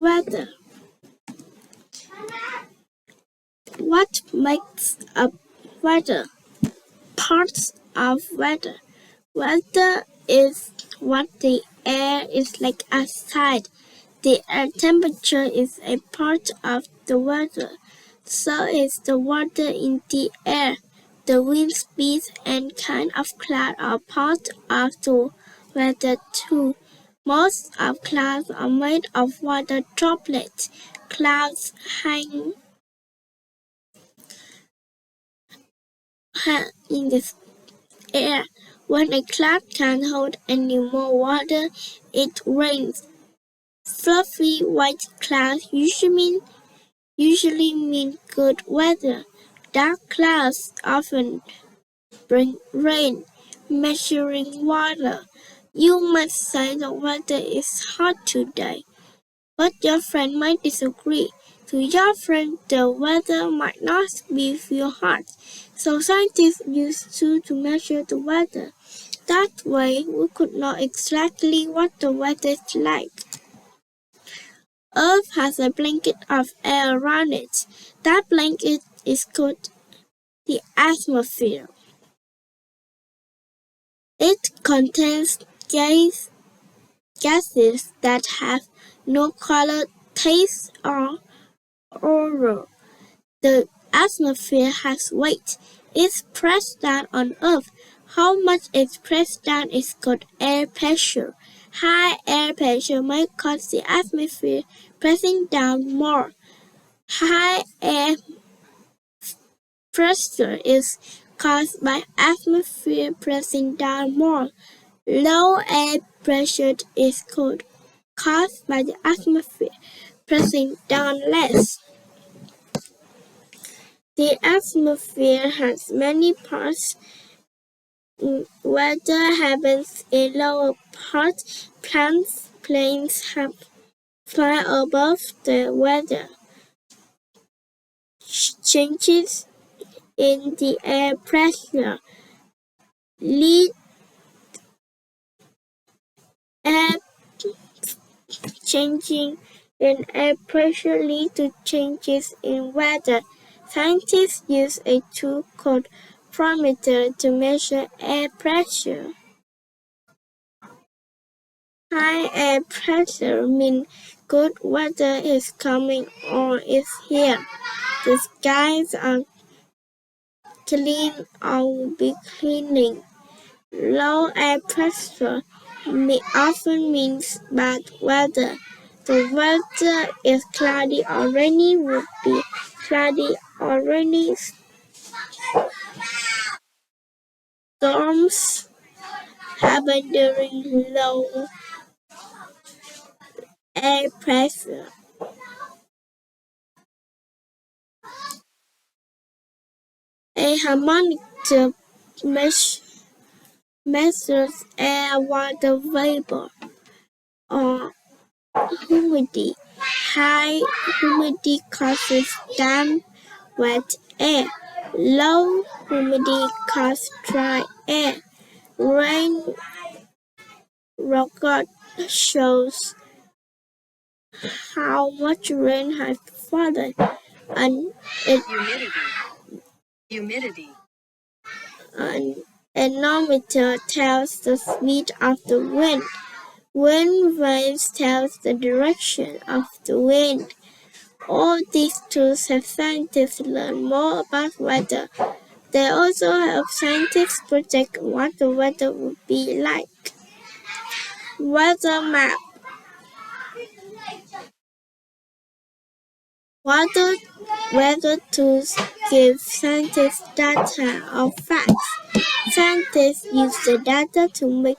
Weather. What makes up weather? Parts of weather. Weather is what the air is like outside. The air temperature is a part of the weather. So is the water in the air. The wind speed and kind of cloud are part of the weather too. Most of clouds are made of water droplets. Clouds hang in the air. When a cloud can't hold any more water, it rains. Fluffy white clouds usually mean good weather. Dark clouds often bring rain. Measuring water. You might say the weather is hot today, but your friend might disagree. To your friend, the weather might not be feel hot, so scientists use tools to measure the weather. That way, we could know exactly what the weather is like. Earth has a blanket of air around it. That blanket is called the atmosphere. It contains gases that have no color, taste, or odor. The atmosphere has weight. It's pressed down on Earth. How much it's pressed down is called air pressure. High air pressure might cause the atmosphere pressing down more. High air pressure is caused by atmosphere pressing down more. Low air pressure is caused by the atmosphere pressing down less. The atmosphere has many parts. Weather happens in lower parts. Planes fly above the weather. Changes in the air pressure lead air changing in air pressure lead to changes in weather. Scientists use a tool called barometer to measure air pressure. High air pressure means good weather is coming or is here. The skies are clean or will be cleaning. Low air pressure often means bad weather. The weather is cloudy or rainy would be cloudy or rainy. Storms happen during low air pressure. A thermometer measures air water vapor or humidity. High humidity causes damp, wet air. Low humidity causes dry air. Rain record shows how much rain has fallen, and an anemometer tells the speed of the wind. Wind waves tells the direction of the wind. All these tools help scientists learn more about weather. They also help scientists predict what the weather will be like. Weather map. Weather tools give scientists data or facts. Scientists use the data to make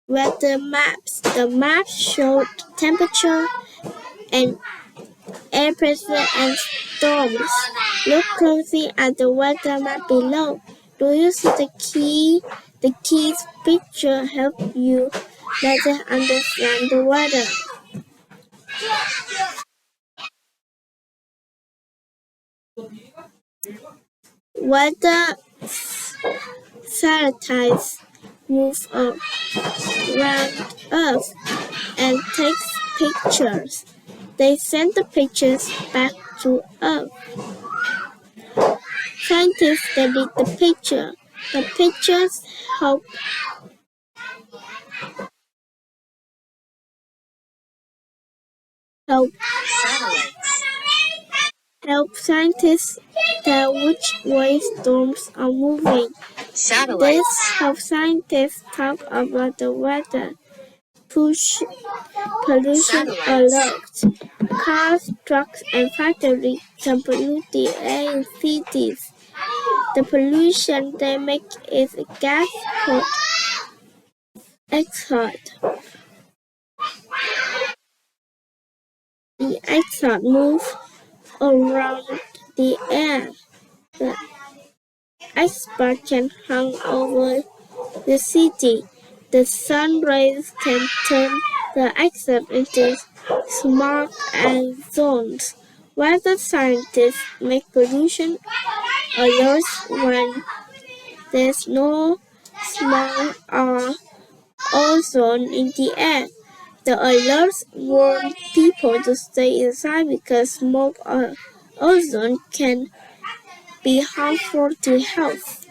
weather maps. The maps show temperature and air pressure and storms. Look closely at the weather map below. Do you see the key? The keys picture help you better understand the weather. Weather satellites move around Earth and take pictures. They send the pictures back to Earth. Scientists study the picture. The pictures help help scientists tell which way storms are moving. This helps scientists talk about the weather. Pollution alerts. Cars, trucks, and factories can pollute the air in cities. The pollution they make is a gas called exhaust. The exhaust moves around the air. The exhaust can hang over the city. The sun rays can turn the exhaust into smog and zones. Weather scientists make pollution alerts when there's no smog or ozone in the air. The alerts warn people to stay inside because smoke or ozone can be harmful to health.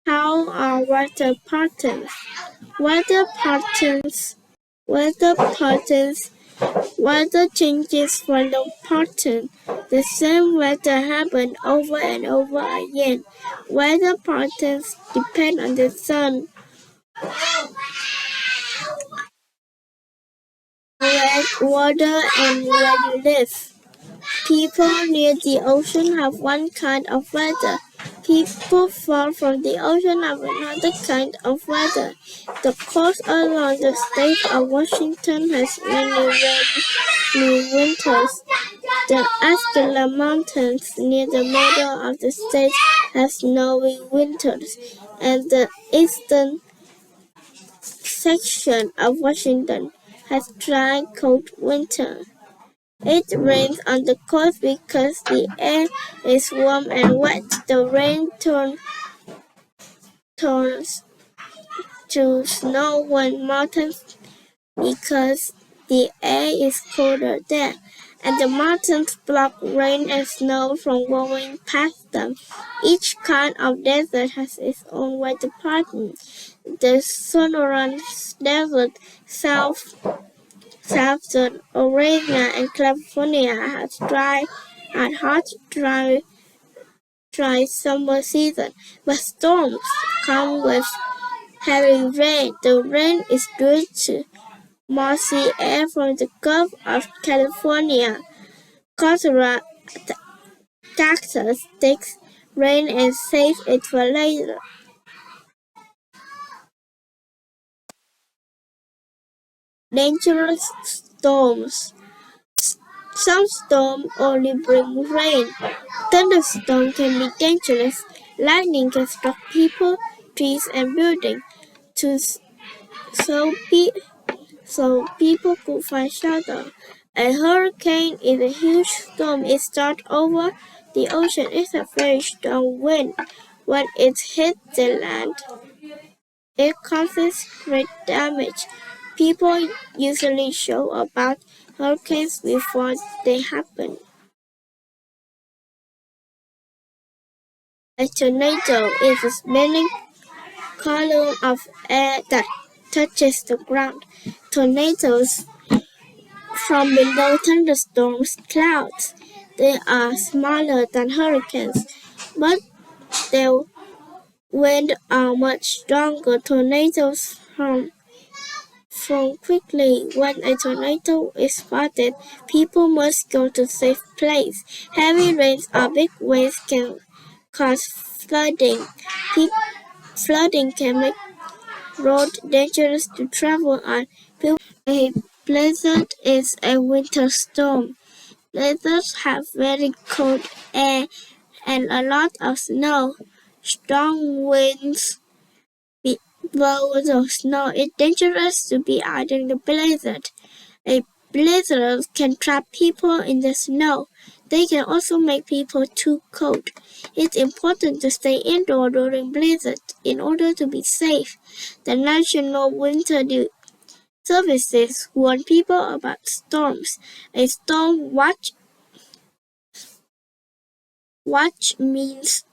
How are weather patterns? Weather patterns Weather patterns Weather changes follow pattern. The same weather happens over and over again. Weather patterns depend on the sun, water, and where you live. People near the ocean have one kind of weather. People far from the ocean have another kind of weather. The coast along the state of Washington has many rainy winters. The Escalade Mountains near the middle of the state have snowy winters, and the eastern section of Washington has dry, cold winters. It rains on the coast because the air is warm and wet. The rain turns to snow when mountains because the air is colder there, and the mountains block rain and snow from going past them. Each kind of desert has its own weather pattern. The Sonoran Desert, Southern Oregon and California has dry and hot, dry summer season, but storms come with heavy rain. The rain is due to mossy air from the Gulf of California. Cactus takes rain and saves it for later. Dangerous storms. Some storms only bring rain. Thunderstorms can be dangerous. Lightning can struck people, trees, and buildings. To so, so people could find shelter. A hurricane is a huge storm. It starts over the ocean. It's a very strong wind. When it hits the land, it causes great damage. People usually show about hurricanes before they happen. A tornado is a spinning column of air that touches the ground. Tornadoes from below thunderstorms clouds. They are smaller than hurricanes, but their winds are much stronger. Tornadoes form quickly. When a tornado is spotted, people must go to safe place. Heavy rains or big waves can cause flooding. Flooding can make roads dangerous to travel on. A blizzard is a winter storm. Blizzards have very cold air and a lot of snow. Strong winds blow the snow. It's dangerous to be out in the blizzard. A Blizzards can trap people in the snow. They can also make people too cold. It's important to stay indoors during blizzards in order to be safe. The National Winter Services warn people about storms. A storm means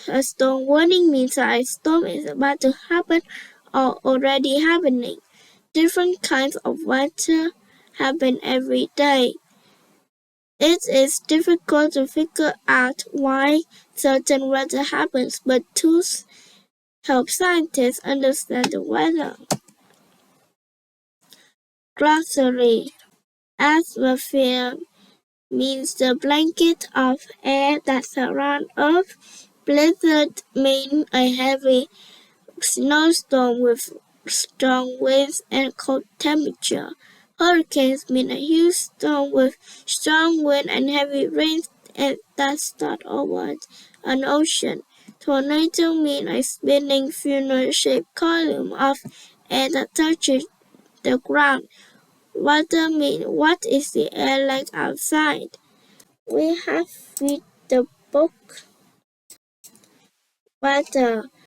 a storm warning means that a storm is about to happen or already happening. Different kinds of weather happen every day. It is difficult to figure out why certain weather happens, but tools help scientists understand the weather. Glossary. Atmosphere means the blanket of air that surrounds Earth. Blizzard means a heavy snowstorm with strong winds and cold temperature. Hurricanes mean a huge storm with strong wind and heavy rains that start over an ocean. Tornado mean a spinning funnel-shaped column of air that touches the ground. Weather mean what is the air like outside. We have read the book Weather